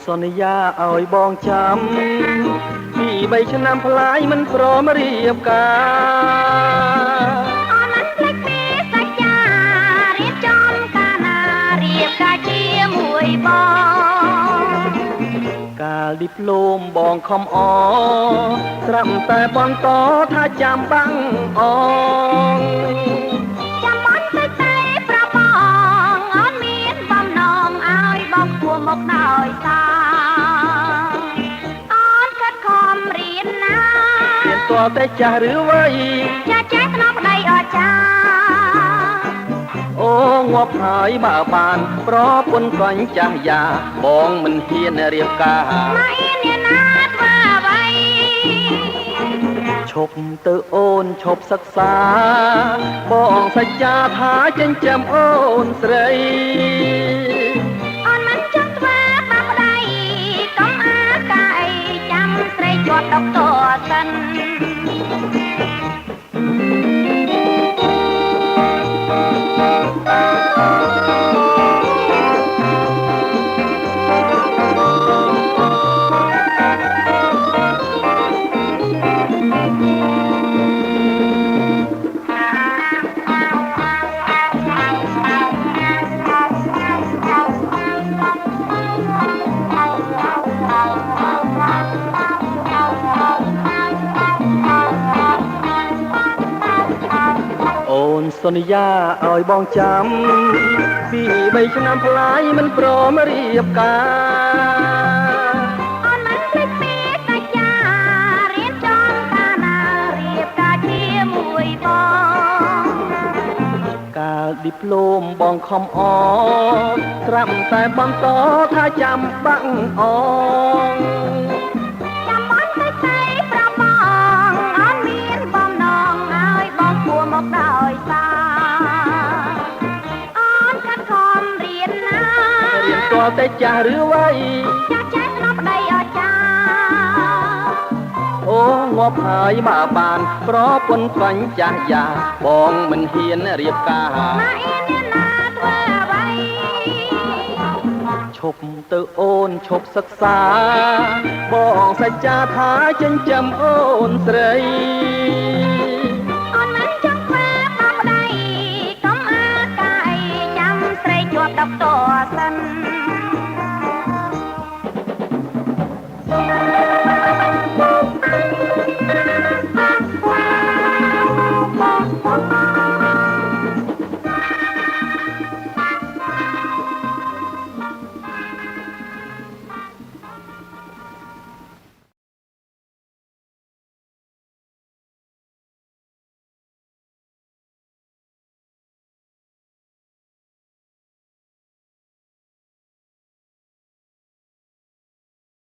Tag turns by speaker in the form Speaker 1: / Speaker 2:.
Speaker 1: សន្យាឲ្យបងចាំពី3ឆ្នាំផ្លាយមិនព្រមរៀបការ
Speaker 2: អូនមិនភ្លេចពីសច្ចារៀបចំកាលណារៀបការជាមួយបង
Speaker 1: កាលឌីប្លូមបងខំអត្រាំតែបន្តថាចាំបាំងអង
Speaker 2: ចាំបាត់ទៅតែប្របងអូនមានបំណងឲ្យបងគួរមកដោយសា
Speaker 1: តើតែចាស់ឬវ័យ
Speaker 2: ចាស់ចេះថ្នមប្តីអស្ចារ្យ
Speaker 1: អូងាប់ហើយបើបានប្រពន្ធកញ្ចាស់យ៉ាបងមិនហ៊ានរៀបការ
Speaker 2: ម៉ែអ្នកណាធ្វើអ្វី
Speaker 1: ឈប់ទៅអូនឈប់សិក្សាបងសច្ចាថាចិញ្ចឹមអូនស្រី
Speaker 2: អូនមិនចង់ធ្វើបាបប្តីកុំអាកាយចាំស្រីជាប់ដុកទ័រសិន
Speaker 1: សន្យាឲ្យបងចាំពី3ឆ្នាំផ្លាយមិនព្រមរៀបការ
Speaker 2: អូនមិនភ្លេចពីសច្ចារៀបចំកាលណារៀបការជាមួយបង
Speaker 1: កាលឌីប្លូមបងខំអត្រាំតែបន្តថាចាំបាំងអង
Speaker 2: ចាំបាត់ទៅតែប្របងអូនមានបំណងឲ្យបងគួរមកដោយសា
Speaker 1: តើតែចាស់ឬវ័យ
Speaker 2: ចាស់ចេះថ្នមប្តីអស្ចារ្យ
Speaker 1: អូងាប់ហើយបើបានប្រពន្ធកញ្ចាស់យ៉ាបងមិនហ៊ានរៀបការ
Speaker 2: ម៉ែអ្នកណាធ្វើអ្វី
Speaker 1: ឈប់ទៅអូនឈប់សិក្សាបងសច្ចាថាចិញ្ចឹមអូនស្រី